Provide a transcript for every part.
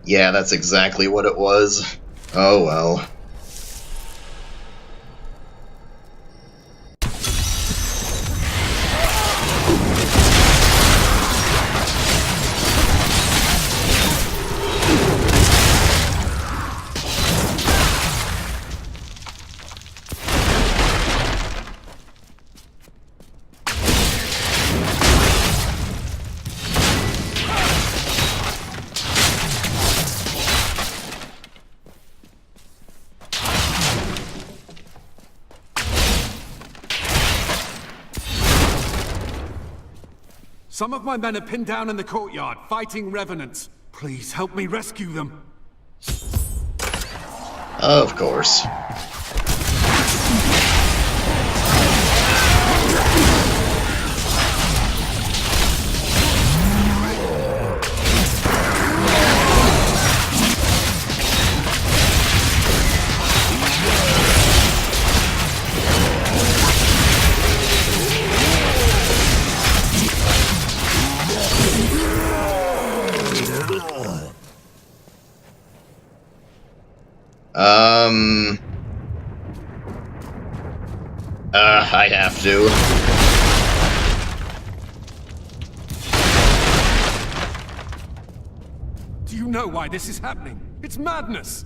Yeah, that's exactly what it was. Oh well. Some of my men are pinned down in the courtyard, fighting revenants. Please help me rescue them. Of course. I have to. Do you know why this is happening? It's madness!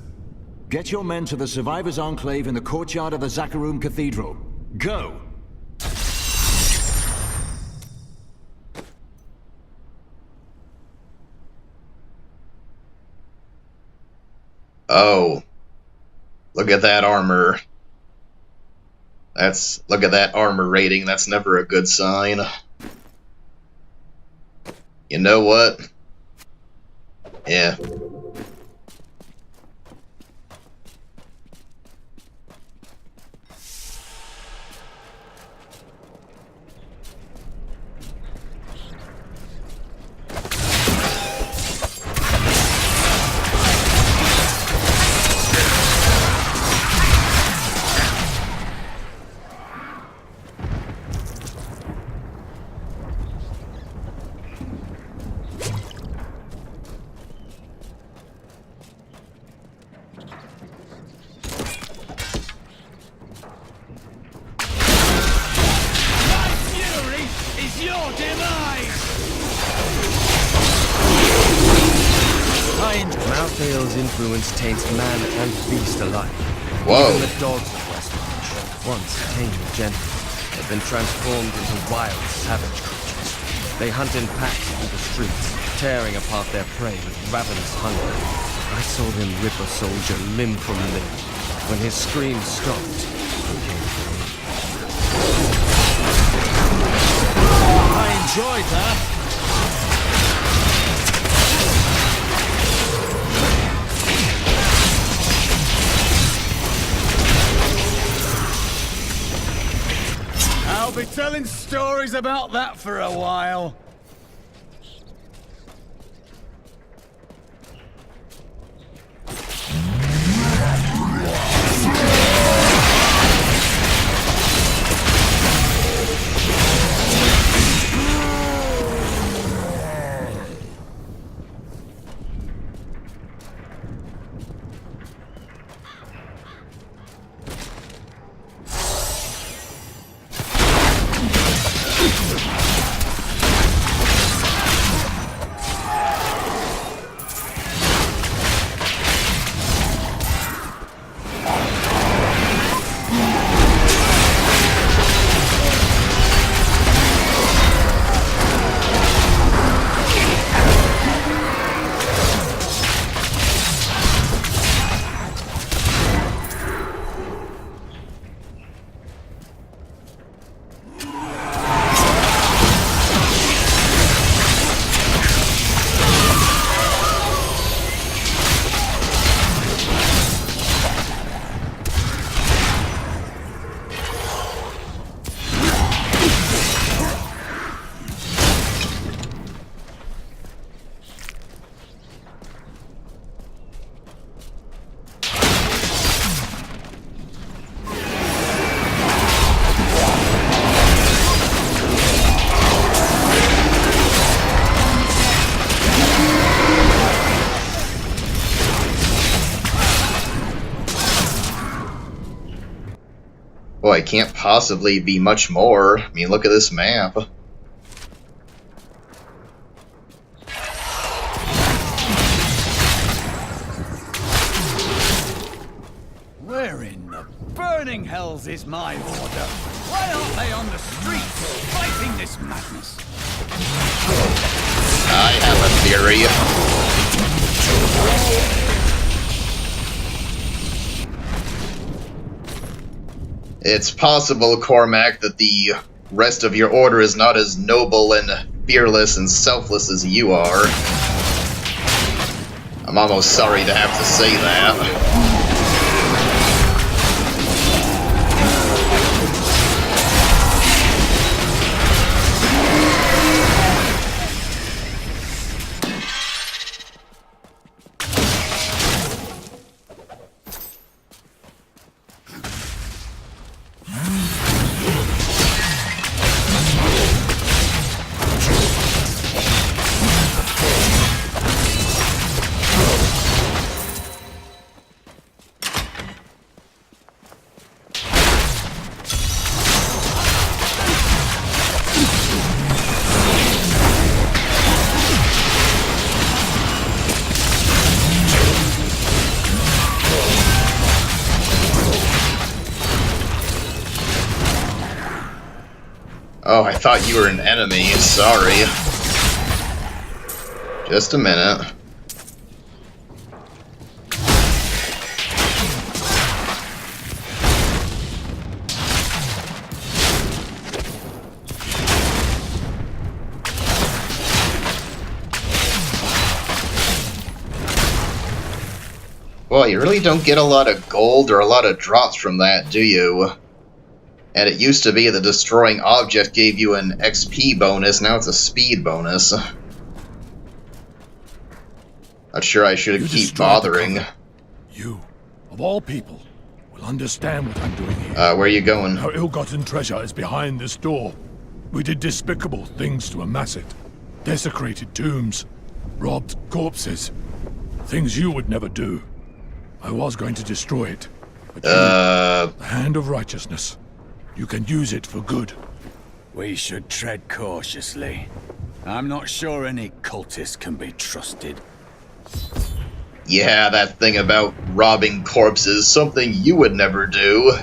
Get your men to the Survivors' Enclave in the courtyard of the Zakharum Cathedral. Go! Oh. Look at that armor. Look at that armor rating. That's never a good sign. You know what? Yeah. Malthael's influence taints man and beast alike. Whoa. Even the dogs of Westmarch, once tame and gentle, have been transformed into wild, savage creatures. They hunt in packs through the streets, tearing apart their prey with ravenous hunger. I saw them rip a soldier limb from limb. When his screams stopped, he came to me. I enjoyed that! I'll be telling stories about that for a while. Boy, it can't possibly be much more. I mean, look at this map. Where in the burning hells is my order? Why aren't they on the streets fighting this madness? I have a theory. It's possible, Cormac, that the rest of your order is not as noble and fearless and selfless as you are. I'm almost sorry to have to say that. Oh, I thought you were an enemy. Sorry. Just a minute. Well, you really don't get a lot of gold or a lot of drops from that, do you? And it used to be that destroying object gave you an XP bonus, now it's a speed bonus. Not sure I should keep bothering. You, of all people, will understand what I'm doing here. Where are you going? Our ill-gotten treasure is behind this door. We did despicable things to amass it. Desecrated tombs, robbed corpses. Things you would never do. I was going to destroy it. But the hand of righteousness. You can use it for good. We should tread cautiously. I'm not sure any cultist can be trusted. Yeah, that thing about robbing corpses, something you would never do.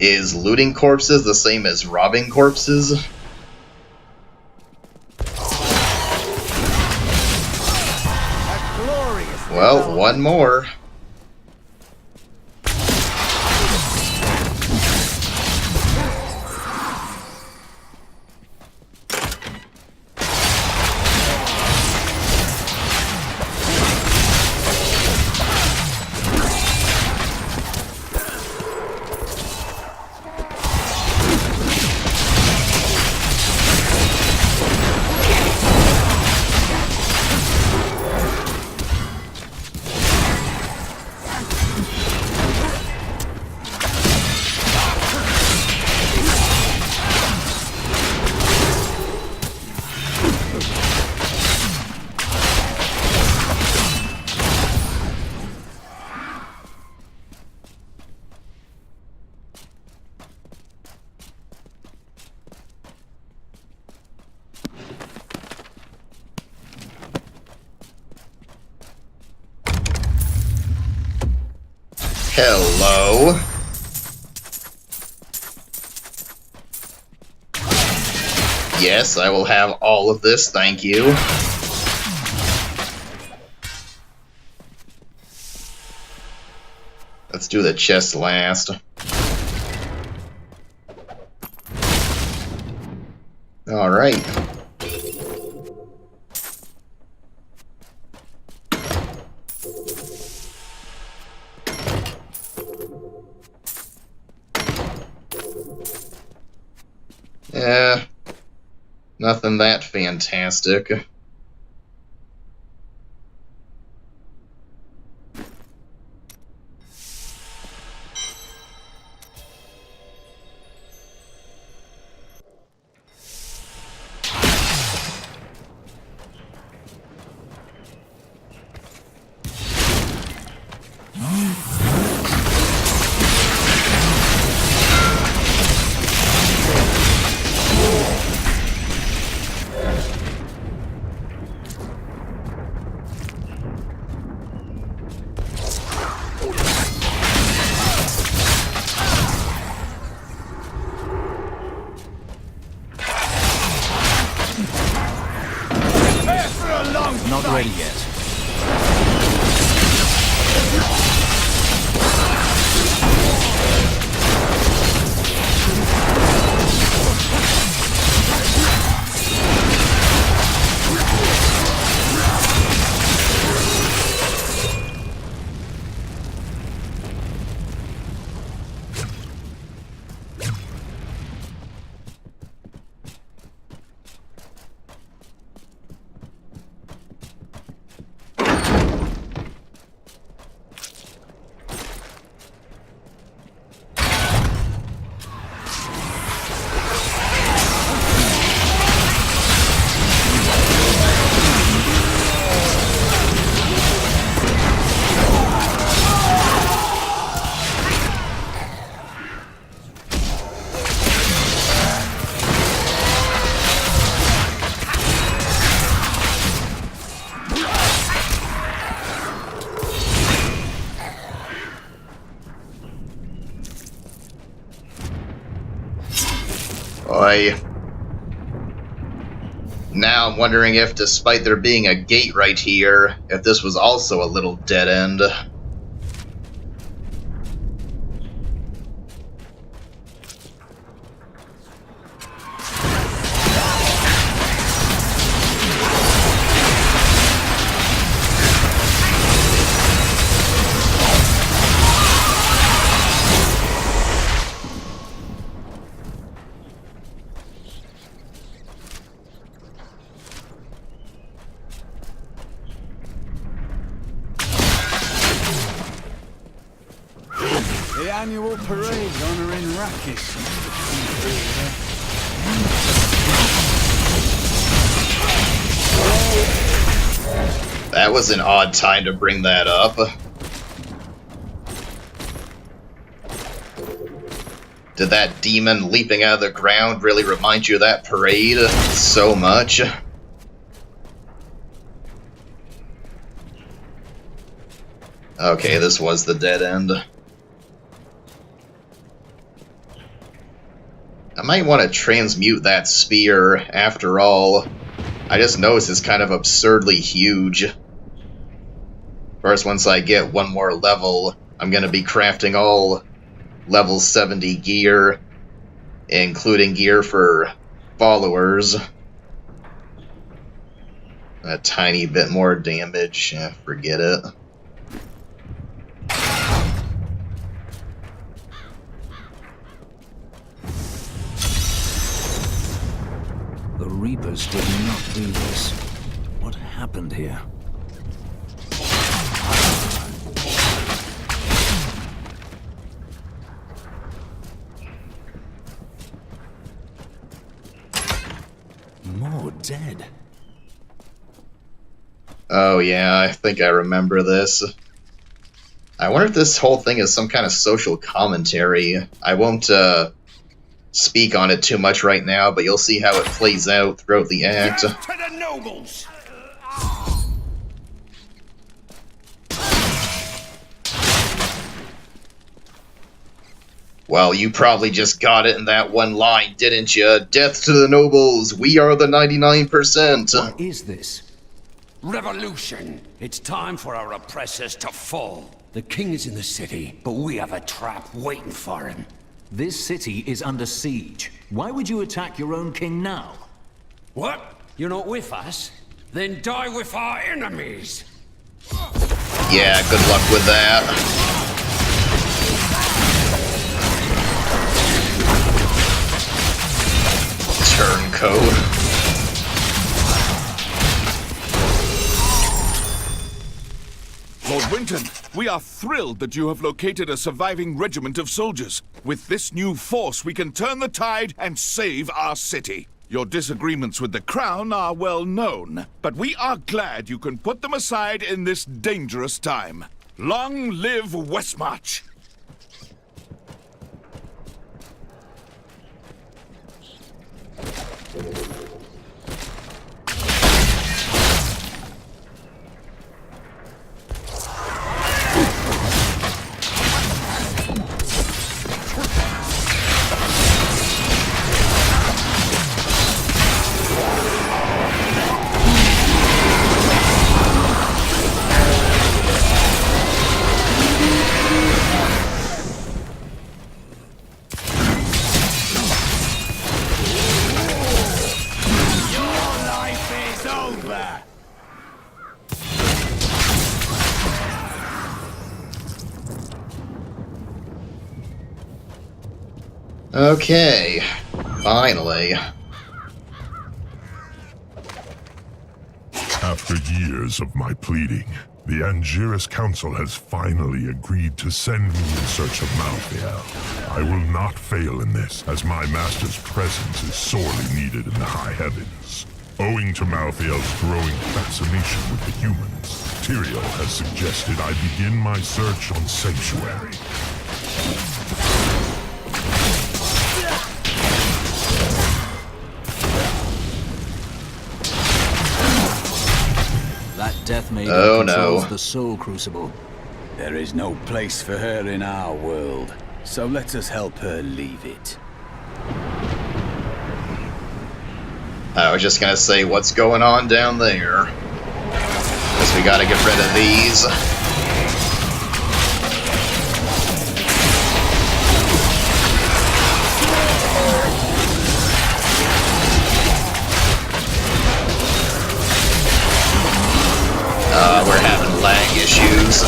Is looting corpses the same as robbing corpses? Well, one more. Hello. Yes, I will have all of this, thank you. Let's do the chest last. Alright. Yeah, nothing that fantastic. Boy. Now I'm wondering if, despite there being a gate right here, if this was also a little dead end. The annual parade honoring Rakis. That was an odd time to bring that up. Did that demon leaping out of the ground really remind you of that parade so much? Okay, this was the dead end. I might want to transmute that spear, after all. I just noticed it's kind of absurdly huge. First, once I get one more level, I'm going to be crafting all level 70 gear, including gear for followers. A tiny bit more damage, forget it. The Reapers did not do this. What happened here? More dead. Oh yeah, I think I remember this. I wonder if this whole thing is some kind of social commentary. I won't speak on it too much right now, but you'll see how it plays out throughout the act. To the nobles! Well, you probably just got it in that one line, didn't you? Death to the nobles, we are the 99%. What is this? Revolution! It's time for our oppressors to fall. The king is in the city, but we have a trap waiting for him. This city is under siege. Why would you attack your own king now? What? You're not with us? Then die with our enemies! Yeah, good luck with that. Turncoat. Lord Winton, we are thrilled that you have located a surviving regiment of soldiers. With this new force, we can turn the tide and save our city. Your disagreements with the Crown are well known, but we are glad you can put them aside in this dangerous time. Long live Westmarch! Okay, finally. After years of my pleading, the Angiris Council has finally agreed to send me in search of Malthael. I will not fail in this, as my master's presence is sorely needed in the high heavens. Owing to Malthael's growing fascination with the humans, Tyrael has suggested I begin my search on Sanctuary. That Death Maiden controls the Soul Crucible. There is no place for her in our world, so let us help her leave it. I was just gonna say, what's going on down there? Guess we gotta get rid of these. We're having lag issues.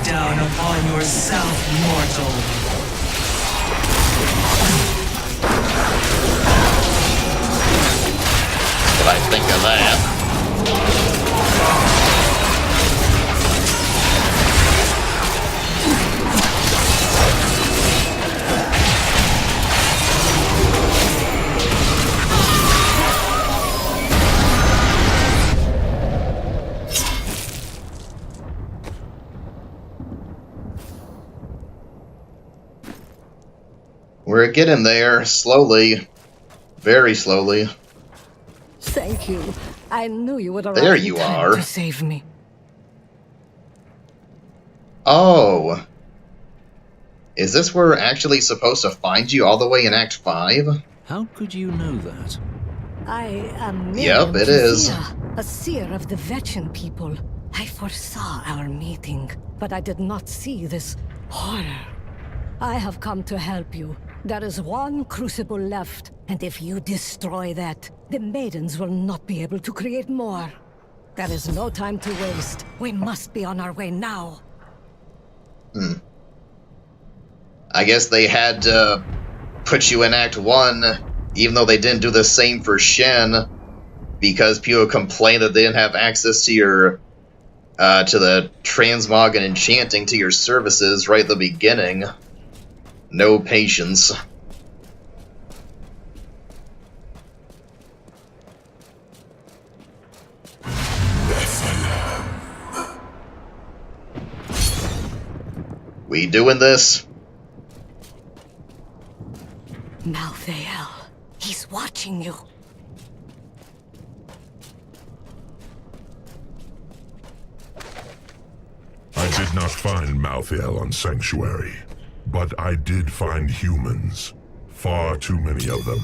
Down upon yourself, mortal. What I think of that. We're getting there, slowly. Very slowly. Thank you. I knew you would arrive There in you time are. to save me. Oh. Is this where we're actually supposed to find you all the way in Act 5? How could you know that? I am Yep, it is. a seer of the Vetchin people. I foresaw our meeting, but I did not see this horror. I have come to help you. There is one crucible left, and if you destroy that, the maidens will not be able to create more. There is no time to waste. We must be on our way now. I guess they had to put you in Act 1, even though they didn't do the same for Shen, because people complained that they didn't have access to your, to the transmog and enchanting to your services right at the beginning. No patience. We doing this? Malthael, he's watching you. I did not find Malthael on Sanctuary, but I did find humans. Far too many of them.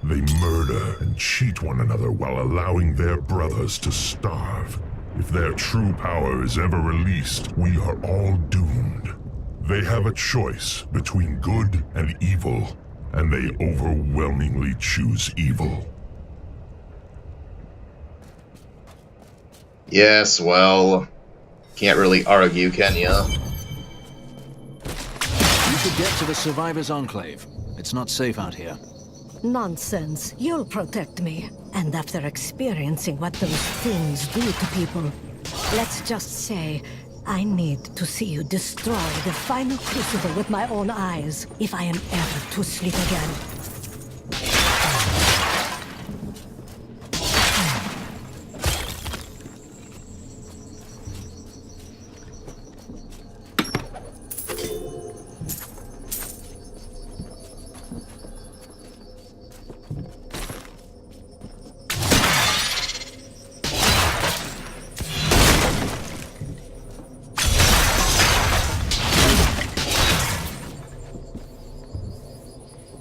They murder and cheat one another while allowing their brothers to starve. If their true power is ever released, we are all doomed. They have a choice between good and evil, and they overwhelmingly choose evil. Yes, well, can't really argue, can ya? You should get to the Survivors' Enclave. It's not safe out here. Nonsense. You'll protect me. And after experiencing what those things do to people, let's just say, I need to see you destroy the final crucible with my own eyes, if I am ever to sleep again.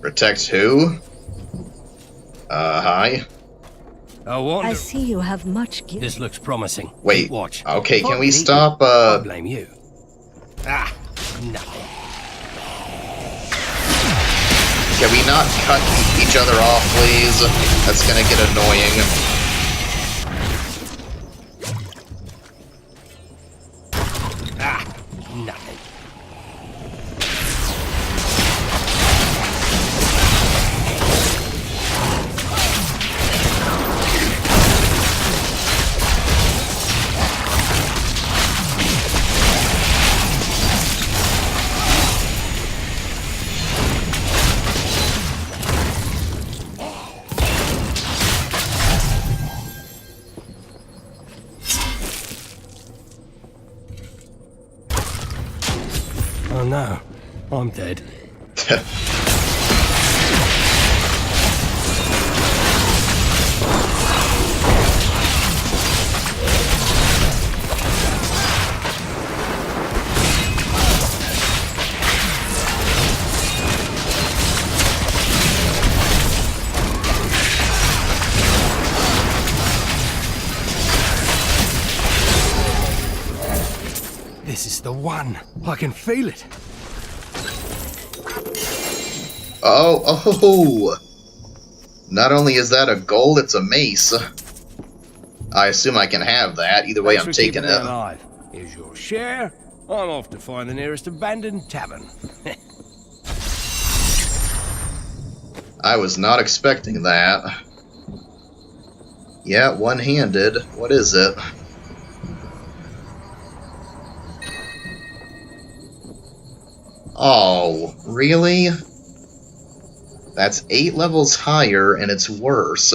Protect who? Hi? I see you have much gear. This looks promising. Wait, Watch. okay, can we Partly, stop, I blame you. Ah, nothing. Can we not cut each other off, please? That's gonna get annoying. Ah, nothing. Oh no, I'm dead. This is the one. I can feel it. Oh. Not only is that a gold, it's a mace. I assume I can have that. Either way, I'm taking it. Alive. Here's your share. I'm off to find the nearest abandoned tavern. I was not expecting that. Yeah, one-handed. What is it? Oh, really? That's 8 levels higher, and it's worse.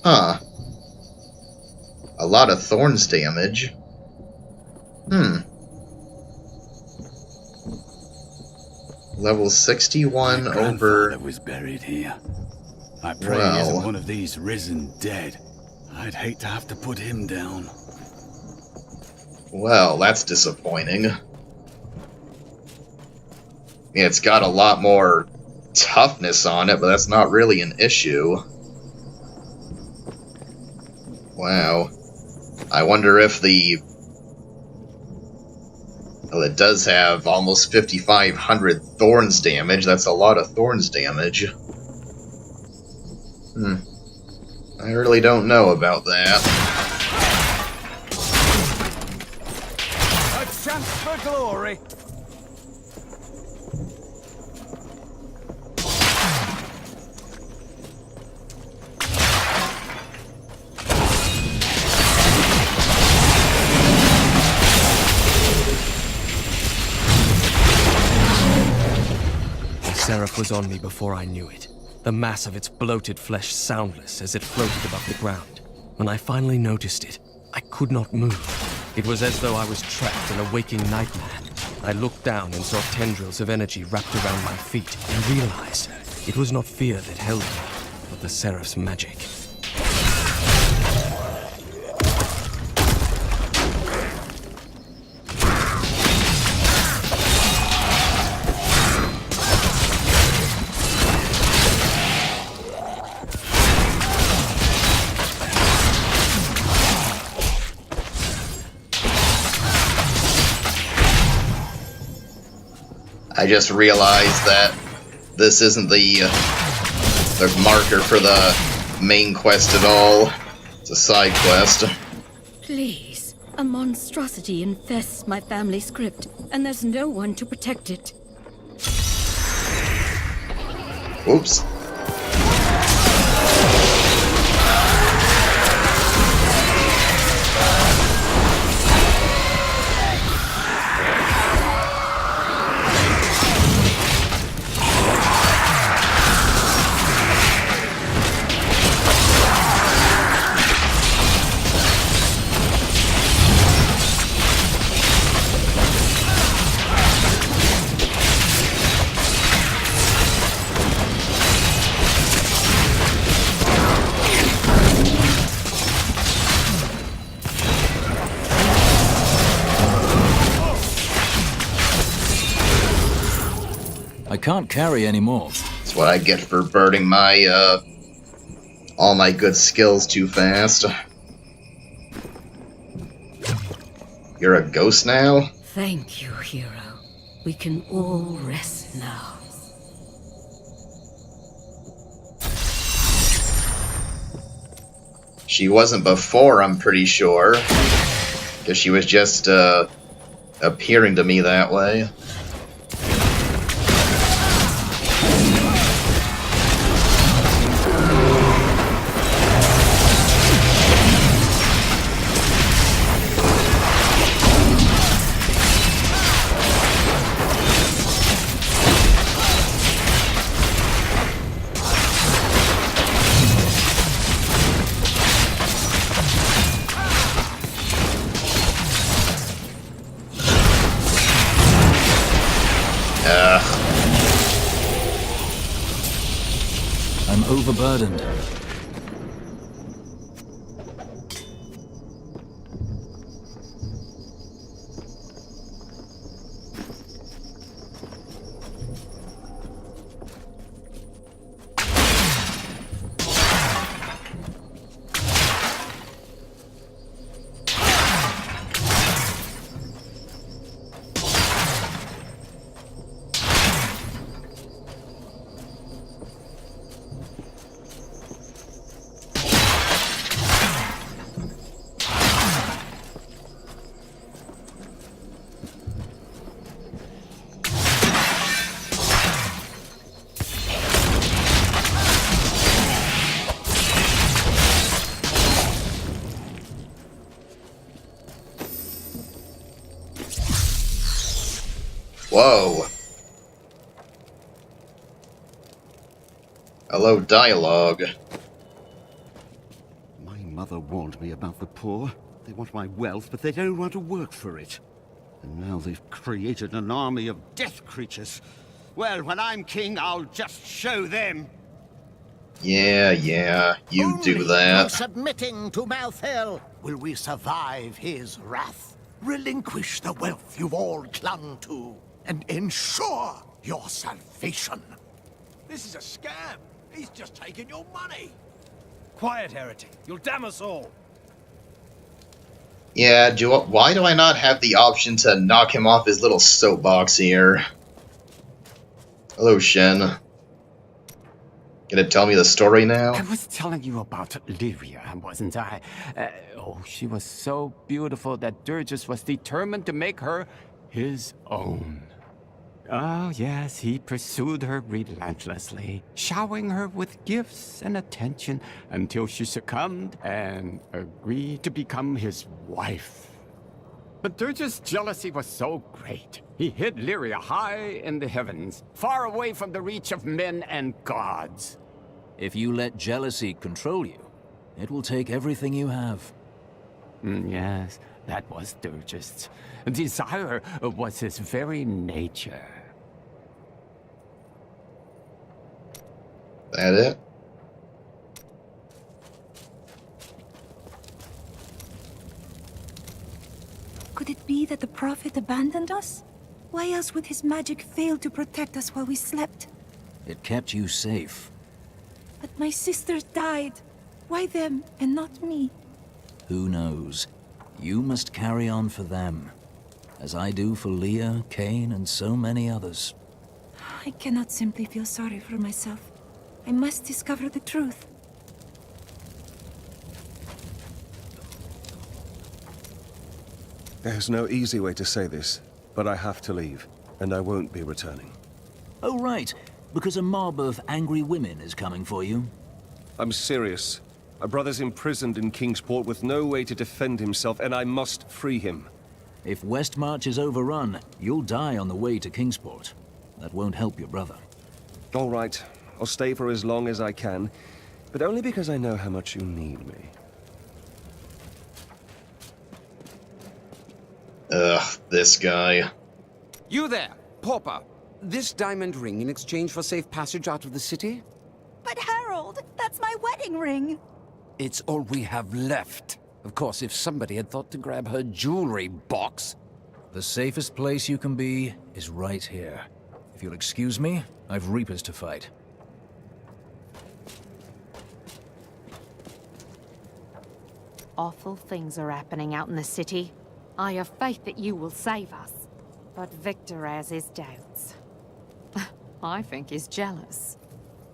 Huh. A lot of thorns damage. Level 61 My over... grandfather was buried here. I pray he Well. isn't one of these risen dead. I'd hate to have to put him down. Well, that's disappointing. Yeah, it's got a lot more toughness on it, but that's not really an issue. Wow. I wonder if the... Well, it does have almost 5,500 thorns damage. That's a lot of thorns damage. I really don't know about that. A chance for glory! The seraph was on me before I knew it. The mass of its bloated flesh soundless as it floated above the ground. When I finally noticed it, I could not move. It was as though I was trapped in a waking nightmare. I looked down and saw tendrils of energy wrapped around my feet and realized it was not fear that held me, but the seraph's magic. I just realized that this isn't the marker for the main quest at all. It's a side quest. Please. A monstrosity infests my family's crypt, and there's no one to protect it. Oops. I can't carry anymore. That's what I get for burning my, all my good skills too fast. You're a ghost now? Thank you, hero. We can all rest now. She wasn't before, I'm pretty sure. Because she was just, appearing to me that way. I'm overburdened. Whoa. Hello, dialogue. My mother warned me about the poor. They want my wealth, but they don't want to work for it. And now they've created an army of death creatures. Well, when I'm king, I'll just show them. Yeah, you do that. Submitting to Malthael, will we survive his wrath? Relinquish the wealth you've all clung to, and ensure your salvation. This is a scam. He's just taking your money. Quiet, heretic. You'll damn us all. Yeah, why do I not have the option to knock him off his little soapbox here? Hello, Shen. Gonna tell me the story now? I was telling you about Lyria, wasn't I? Oh, she was so beautiful that Durgus was determined to make her his own. Oh, yes, he pursued her relentlessly, showering her with gifts and attention until she succumbed and agreed to become his wife. But Durgus' jealousy was so great, he hid Lyria high in the heavens, far away from the reach of men and gods. If you let jealousy control you, it will take everything you have. Yes, that was Durgus. Desire was his very nature. That it? Could it be that the Prophet abandoned us? Why else would his magic fail to protect us while we slept? It kept you safe. But my sisters died. Why them and not me? Who knows? You must carry on for them, as I do for Leah, Cain, and so many others. I cannot simply feel sorry for myself. I must discover the truth. There's no easy way to say this, but I have to leave, and I won't be returning. Oh, right. Because a mob of angry women is coming for you. I'm serious. My brother's imprisoned in Kingsport with no way to defend himself, and I must free him. If Westmarch is overrun, you'll die on the way to Kingsport. That won't help your brother. All right. I'll stay for as long as I can, but only because I know how much you need me. Ugh, this guy. You there, pauper. This diamond ring in exchange for safe passage out of the city? But Harold, that's my wedding ring. It's all we have left. Of course, if somebody had thought to grab her jewelry box. The safest place you can be is right here. If you'll excuse me, I've Reapers to fight. Awful things are happening out in the city. I have faith that you will save us. But Victor has his doubts. I think he's jealous.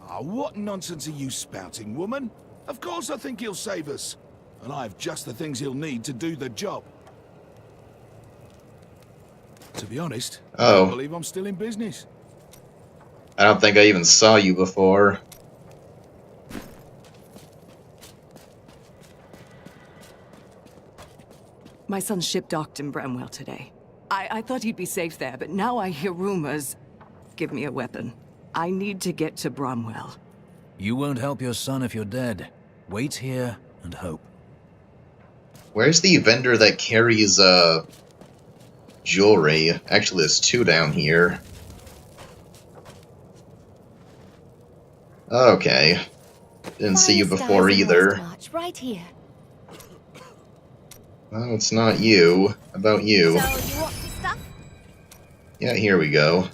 Ah, what nonsense are you spouting, woman? Of course I think he'll save us. And I have just the things he'll need to do the job. To be honest, I don't believe I'm still in business. I don't think I even saw you before. My son's ship docked in Bramwell today. I thought he'd be safe there, but now I hear rumors. Give me a weapon. I need to get to Bramwell. You won't help your son if you're dead. Wait here and hope. Where's the vendor that carries, jewelry? Actually, there's two down here. Okay. Didn't see you before either. Right here. Well, it's not you. How about you? So, you want some stuff? Yeah, here we go.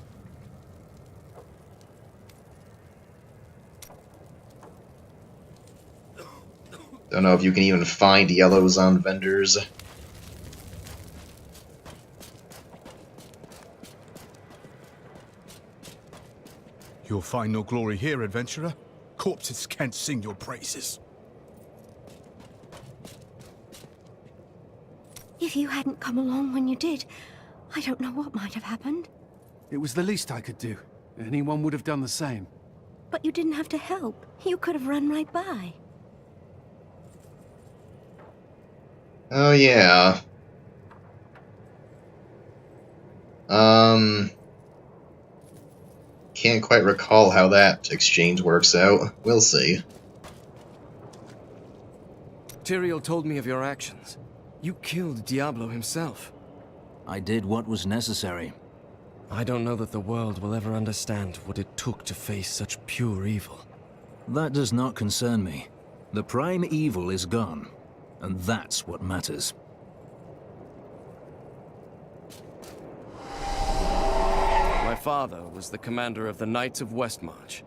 Don't know if you can even find yellows on vendors. You'll find no glory here, adventurer. Corpses can't sing your praises. If you hadn't come along when you did, I don't know what might have happened. It was the least I could do. Anyone would have done the same. But you didn't have to help. You could have run right by. Oh, yeah. Can't quite recall how that exchange works out. We'll see. Tyrael told me of your actions. You killed Diablo himself. I did what was necessary. I don't know that the world will ever understand what it took to face such pure evil. That does not concern me. The prime evil is gone, and that's what matters. My father was the commander of the Knights of Westmarch.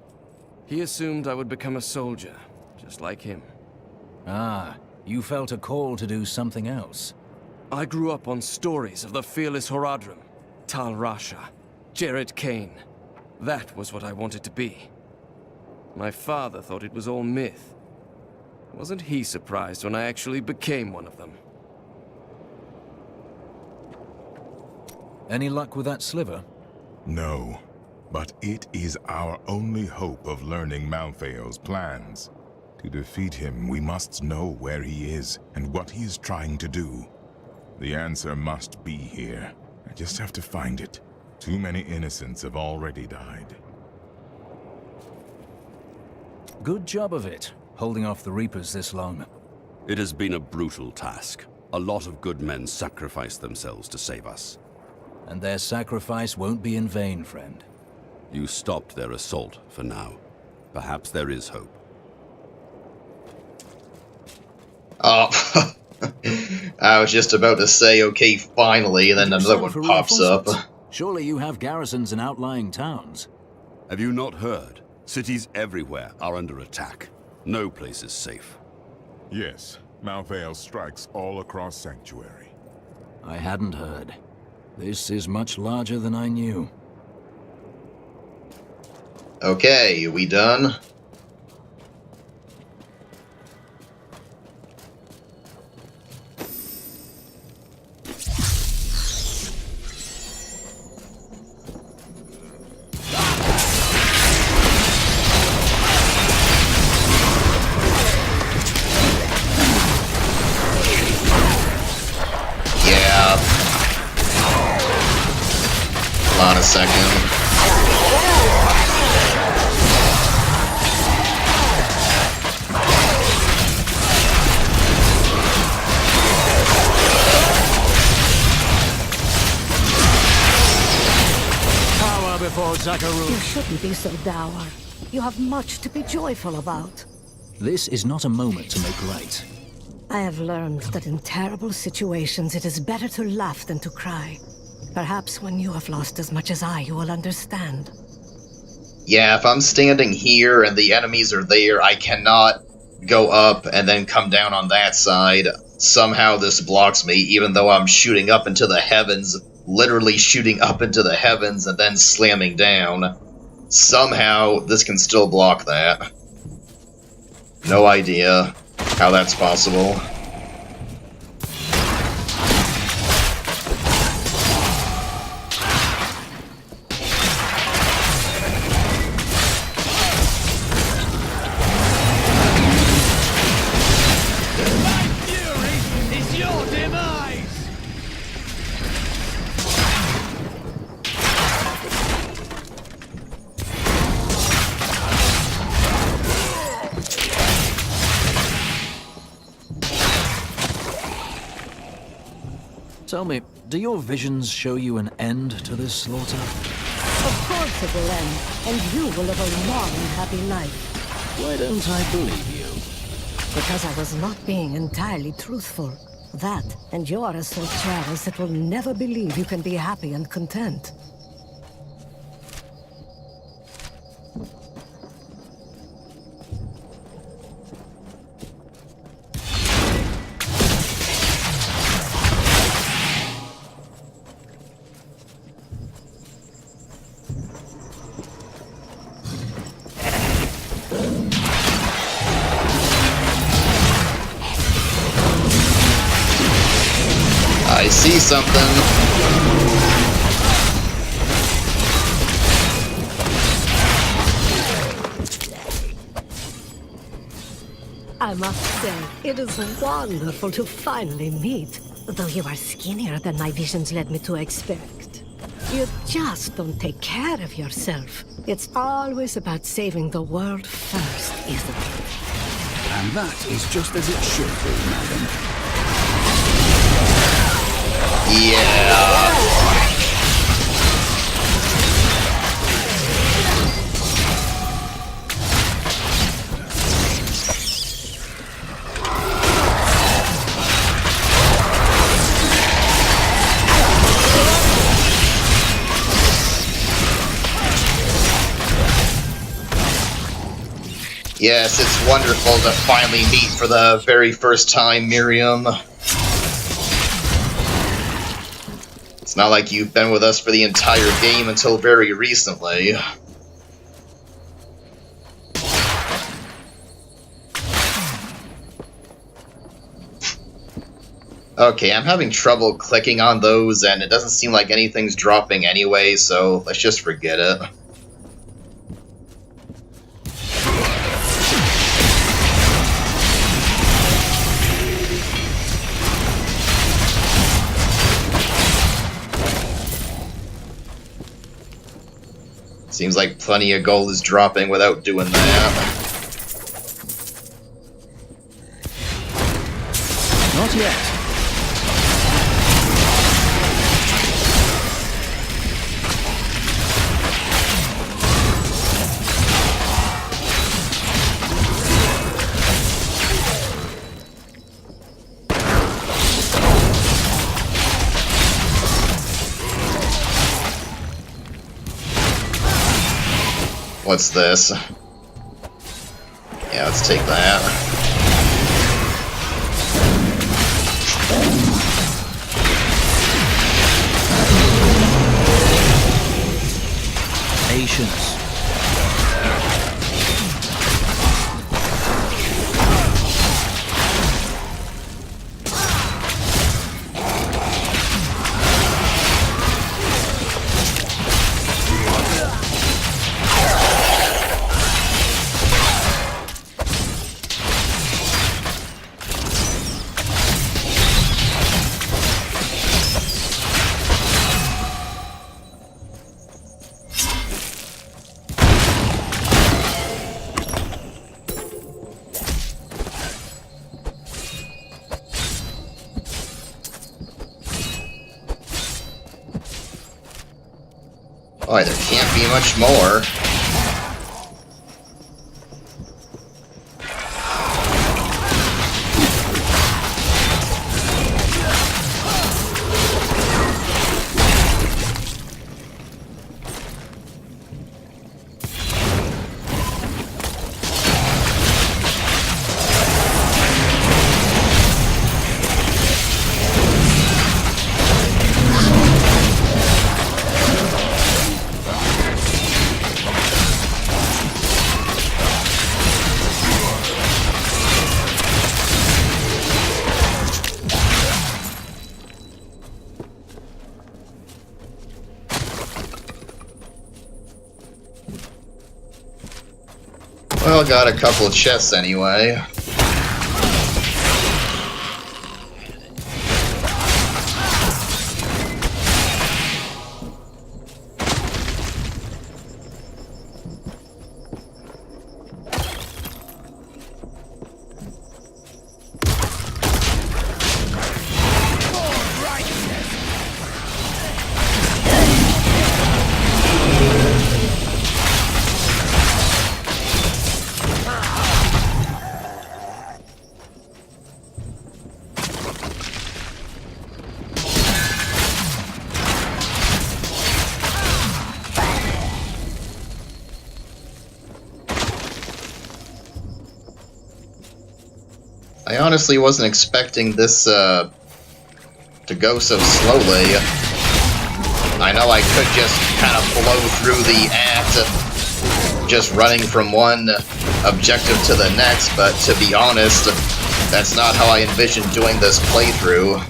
He assumed I would become a soldier, just like him. Ah, you felt a call to do something else. I grew up on stories of the fearless Horadrim, Tal Rasha, Jared Kane. That was what I wanted to be. My father thought it was all myth. Wasn't he surprised when I actually became one of them? Any luck with that sliver? No, but it is our only hope of learning Malthael's plans. To defeat him, we must know where he is and what he is trying to do. The answer must be here. I just have to find it. Too many innocents have already died. Good job of it, holding off the Reapers this long. It has been a brutal task. A lot of good men sacrificed themselves to save us. And their sacrifice won't be in vain, friend. You stopped their assault for now. Perhaps there is hope. Oh, I was just about to say, okay, finally, and then another one pops up. Surely you have garrisons in outlying towns. Have you not heard? Cities everywhere are under attack. No place is safe. Yes, Malthael strikes all across Sanctuary. I hadn't heard. This is much larger than I knew. Okay, we done? Hold on a second. Power before Zakaru. You shouldn't be so dour. You have much to be joyful about. This is not a moment to make right. I have learned that in terrible situations it is better to laugh than to cry. Perhaps when you have lost as much as I, you will understand. Yeah, if I'm standing here and the enemies are there, I cannot go up and then come down on that side. Somehow this blocks me, even though I'm shooting up into the heavens, literally shooting up into the heavens and then slamming down. Somehow this can still block that. No idea how that's possible. Tell me, do your visions show you an end to this slaughter? Of course it will end, and you will live a long and happy life. Why don't I believe you? Because I was not being entirely truthful. That, and you are as so jealous that will never believe you can be happy and content. I see something. I must say, it is wonderful to finally meet, though you are skinnier than my visions led me to expect. You just don't take care of yourself. It's always about saving the world first, isn't it? And that is just as it should be, madam. Yeah. Yes, it's wonderful to finally meet for the very first time, Miriam. It's not like you've been with us for the entire game until very recently. Okay, I'm having trouble clicking on those, and it doesn't seem like anything's dropping anyway, so let's just forget it. Seems like plenty of gold is dropping without doing that. Not yet. What's this? Yeah, let's take that. Patience. Boy, there can't be much more. Well, got a couple of chests anyway. honestly wasn't expecting this to go so slowly. I know I could just kind of blow through the act, just running from one objective to the next, but to be honest, that's not how I envisioned doing this playthrough.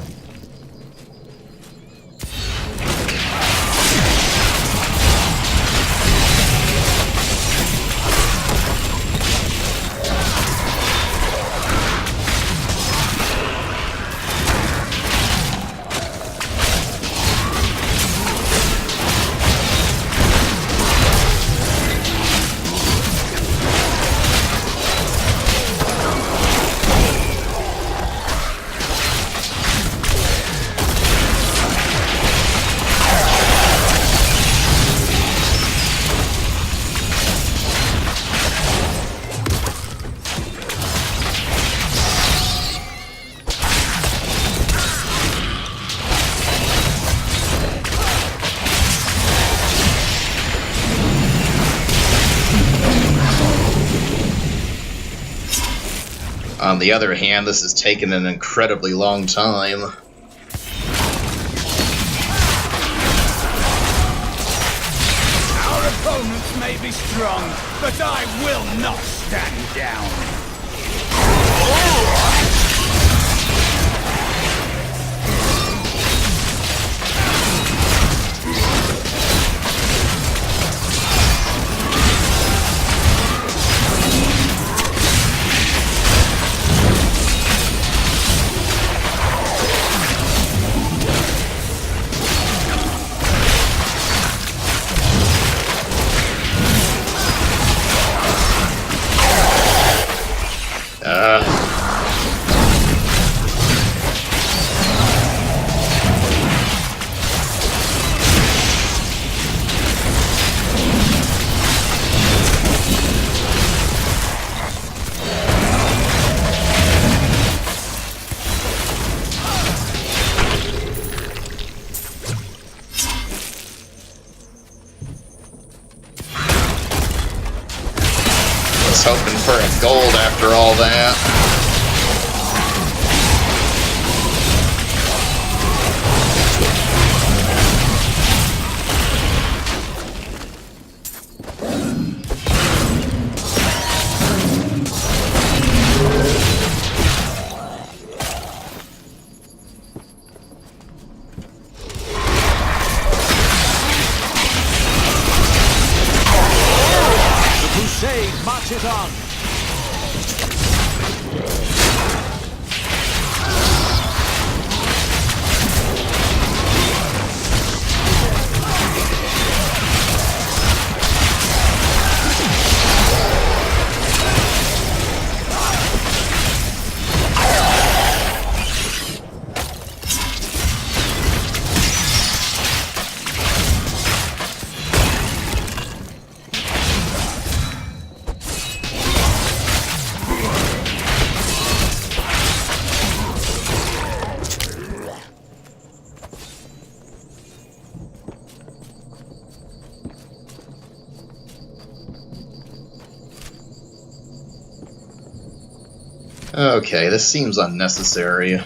On the other hand, this has taken an incredibly long time. Our opponents may be strong, but I will not stand down. Hoping for a gold after all that. The crusade marches on. Okay, this seems unnecessary.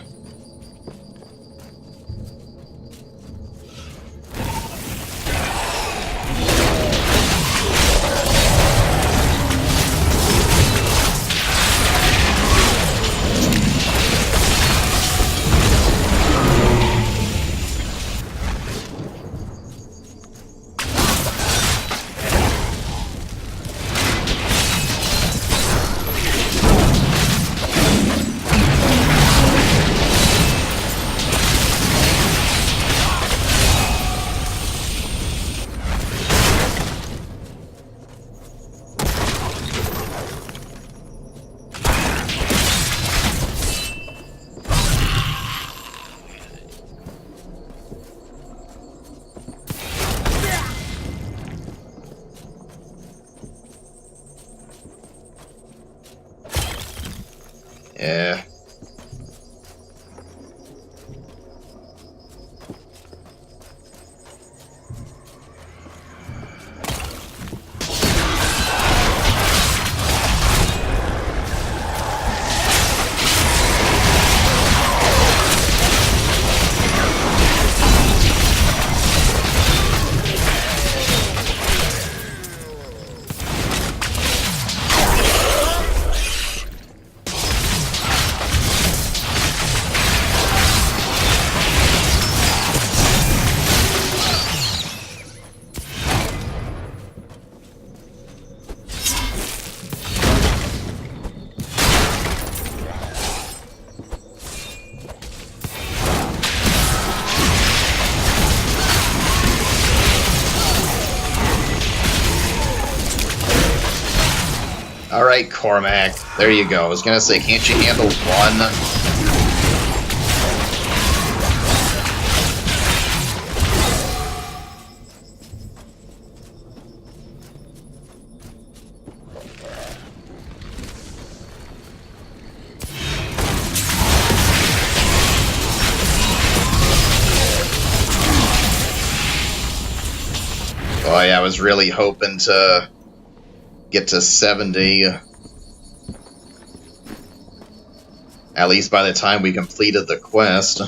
Alright, Cormac. There you go. I was gonna say, can't you handle one? Boy, I was really hoping to get to 70. At least by the time we completed the quest.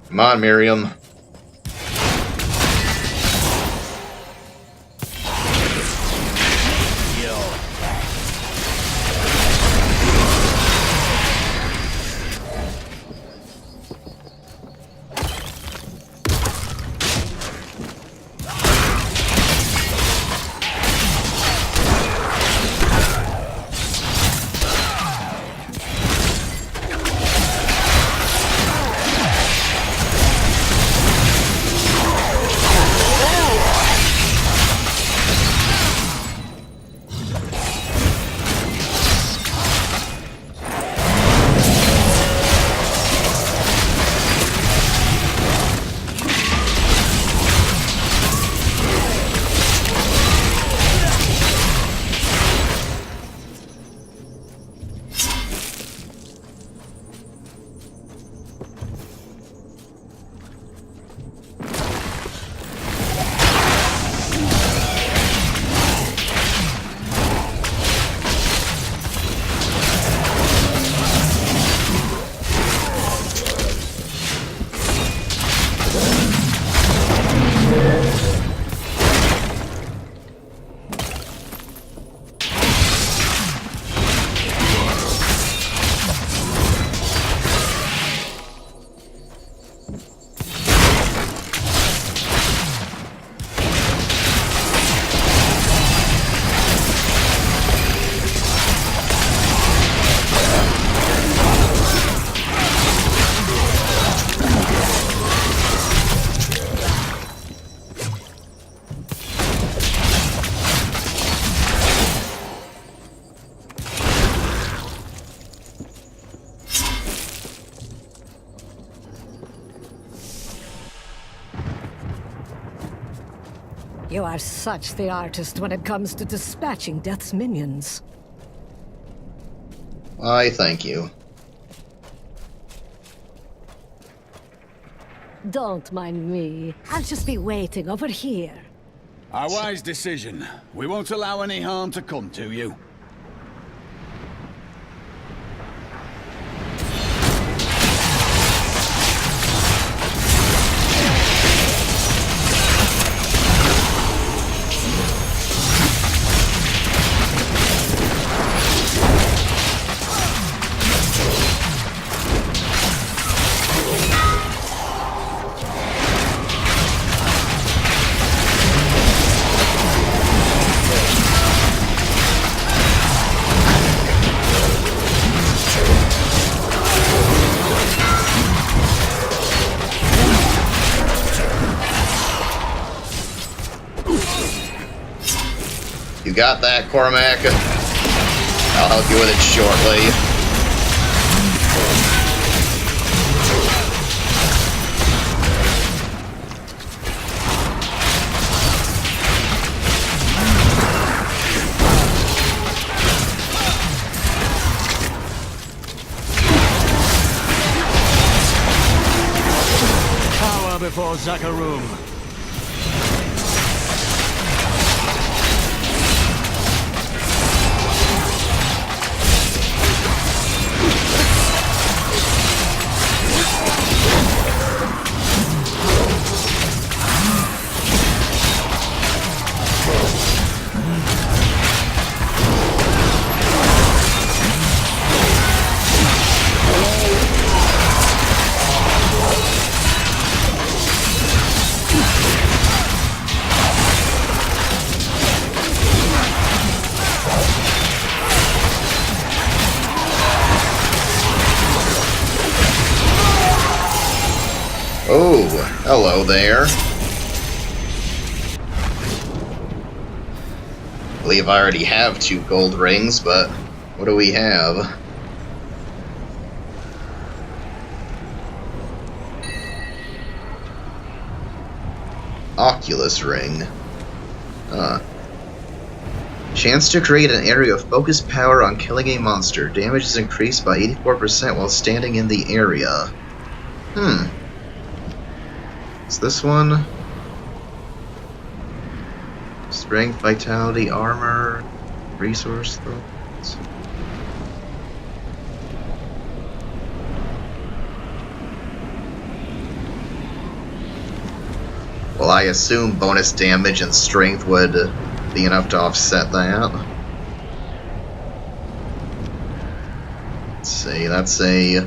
Come on, Miriam. You are such the artist when it comes to dispatching Death's minions. Why, thank you. Don't mind me. I'll just be waiting over here. A wise decision. We won't allow any harm to come to you. You got that, Cormac? I'll help you with it shortly. Power before Zakarum. Oh, hello there. I believe I already have 2 gold rings, but what do we have? Oculus ring. Chance to create an area of focused power on killing a monster. Damage is increased by 84% while standing in the area. Is this one? Strength, vitality, armor, resource throws. Well, I assume bonus damage and strength would be enough to offset that. Let's see, that's a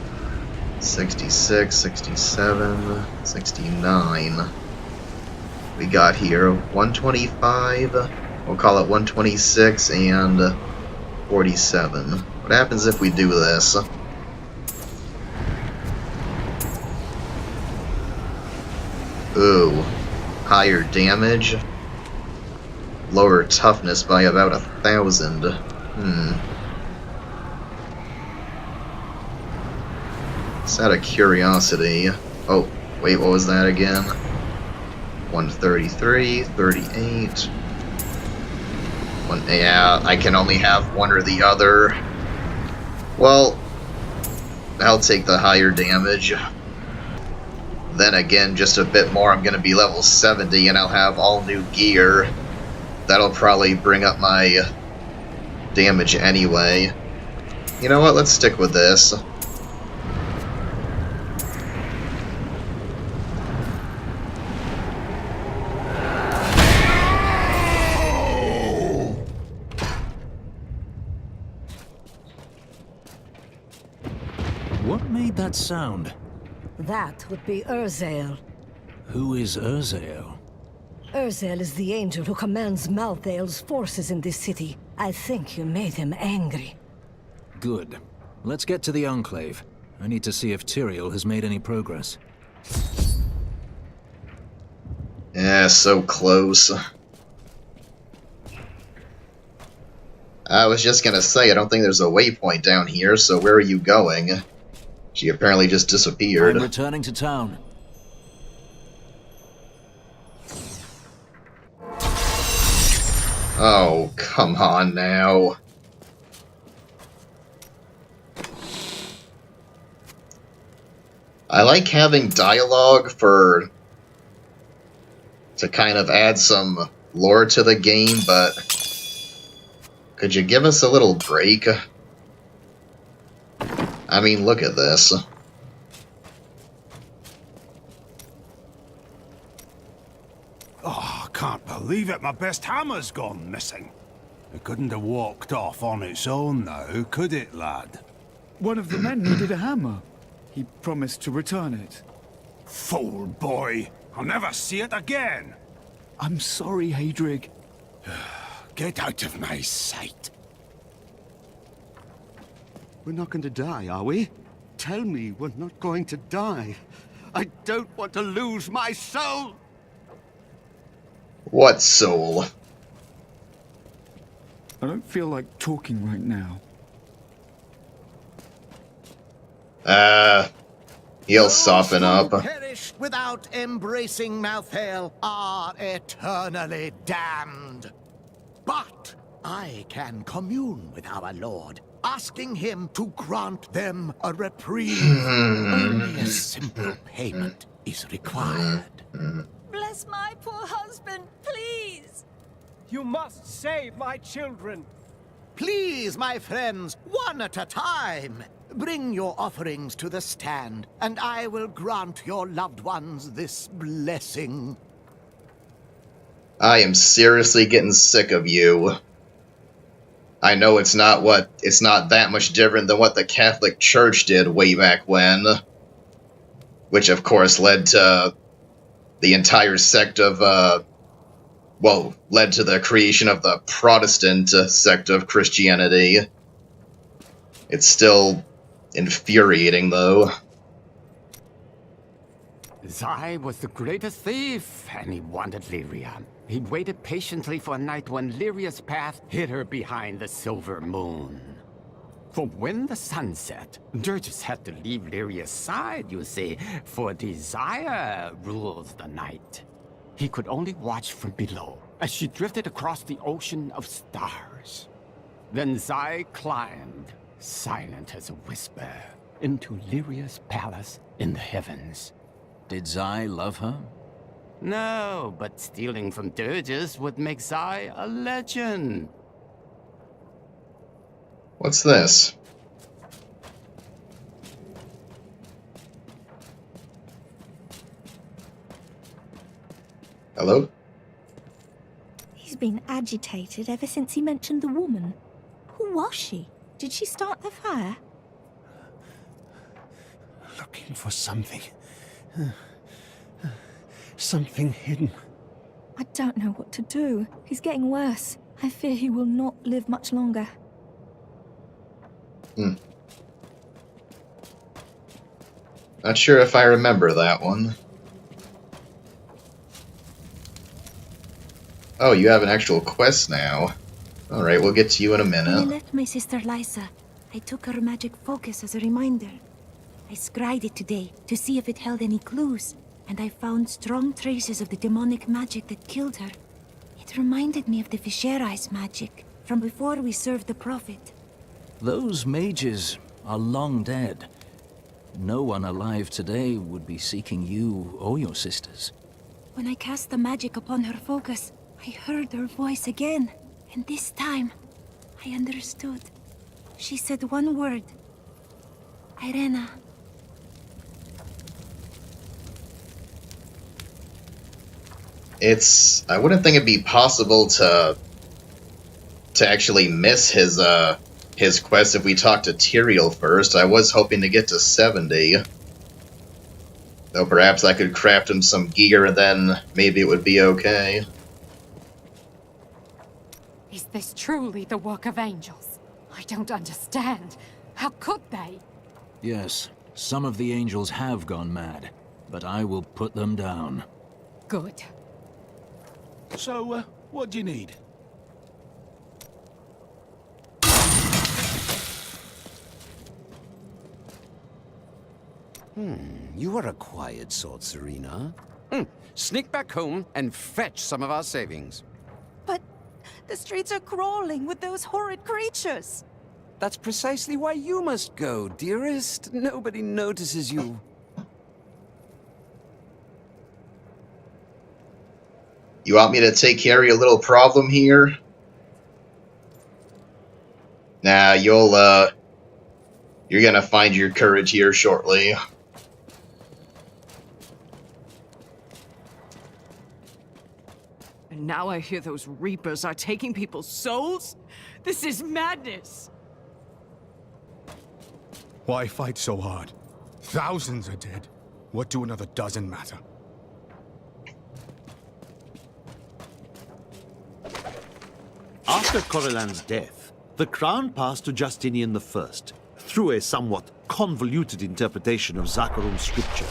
66, 67, 69. We got here 125, we'll call it 126, and 47. What happens if we do this? Ooh. Higher damage. Lower toughness by about 1,000. Just out of curiosity. Oh, wait, what was that again? 133, 38. Yeah, I can only have one or the other. Well, I'll take the higher damage. Then again, just a bit more, I'm going to be level 70 and I'll have all new gear. That'll probably bring up my damage anyway. You know what, let's stick with this. What made that sound? That would be Urzael. Who is Urzael? Urzael is the angel who commands Malthael's forces in this city. I think you made him angry. Good. Let's get to the Enclave. I need to see if Tyrael has made any progress. Yeah, so close. I was just gonna say, I don't think there's a waypoint down here, so where are you going? She apparently just disappeared. I'm returning to town. Oh, come on now. I like having dialogue to kind of add some lore to the game, but could you give us a little break? I mean, look at this. Oh, I can't believe it. My best hammer's gone missing. It couldn't have walked off on its own now, could it, lad? One of the men needed a hammer. He promised to return it. Fool boy! I'll never see it again! I'm sorry, Hadrig. Get out of my sight. We're not going to die, are we? Tell me we're not going to die. I don't want to lose my soul! What soul? I don't feel like talking right now. He'll soften up. Perished without embracing Malthael are eternally damned. But I can commune with our Lord, asking him to grant them a reprieve. Only a simple payment is required. Bless my poor husband, please! You must save my children! Please, my friends, one at a time. Bring your offerings to the stand, and I will grant your loved ones this blessing. I am seriously getting sick of you. I know it's not that much different than what the Catholic Church did way back when. Which, of course, led to the entire sect of, led to the creation of the Protestant sect of Christianity. It's still infuriating, though. Zai was the greatest thief, and he wanted Lyria. He waited patiently for a night when Lyria's path hid her behind the silver moon. For when the sun set, Dirges had to leave Lyria's side, you see, for desire rules the night. He could only watch from below, as she drifted across the ocean of stars. Then Zai climbed, silent as a whisper, into Lyria's palace in the heavens. Did Zai love her? No, but stealing from Dirges would make Zai a legend. What's this? Hello? He's been agitated ever since he mentioned the woman. Who was she? Did she start the fire? Looking for something. Something hidden. I don't know what to do. He's getting worse. I fear he will not live much longer. Not sure if I remember that one. Oh, you have an actual quest now. Alright, we'll get to you in a When I minute. left my sister Lysa, I took her magic focus as a reminder. I scryed it today to see if it held any clues, and I found strong traces of the demonic magic that killed her. It reminded me of the Viserys magic from before we served the Prophet. Those mages are long dead. No one alive today would be seeking you or your sisters. When I cast the magic upon her focus, I heard her voice again, and this time, I understood. She said one word. Irena. I wouldn't think it'd be possible to actually miss his quest if we talked to Tyrael first. I was hoping to get to 70. Though perhaps I could craft him some gear and then maybe it would be okay. Is this truly the work of angels? I don't understand. How could they? Yes, some of the angels have gone mad, but I will put them down. Good. So, what do you need? You are a quiet sort, Serena. Sneak back home and fetch some of our savings. But the streets are crawling with those horrid creatures. That's precisely why you must go, dearest. Nobody notices you. You want me to take care of your little problem here? Nah, you're gonna find your courage here shortly. And now I hear those Reapers are taking people's souls? This is madness! Why fight so hard? Thousands are dead. What do another dozen matter? After Corellan's death, the crown passed to Justinian I, through a somewhat convoluted interpretation of Zakharum's scripture.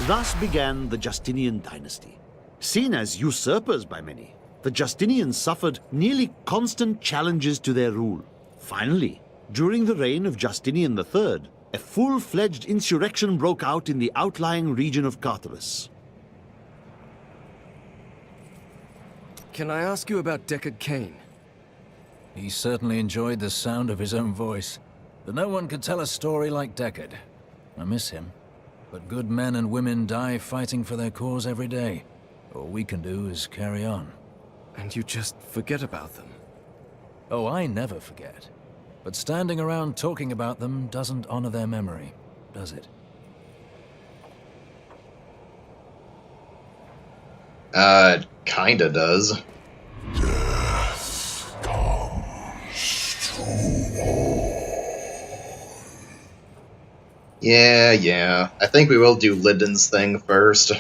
Thus began the Justinian dynasty. Seen as usurpers by many, the Justinians suffered nearly constant challenges to their rule. Finally, during the reign of Justinian III, a full-fledged insurrection broke out in the outlying region of Carthage. Can I ask you about Deckard Cain? He certainly enjoyed the sound of his own voice. But no one could tell a story like Deckard. I miss him. But good men and women die fighting for their cause every day. All we can do is carry on. And you just forget about them? Oh, I never forget. But standing around talking about them doesn't honor their memory, does it? Kinda does. Yeah. I think we will do Lyndon's thing first.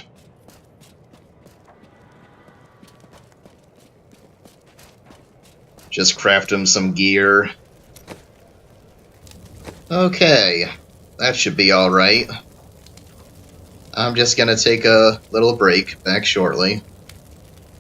Just craft him some gear. Okay. That should be alright. I'm just gonna take a little break. Back shortly.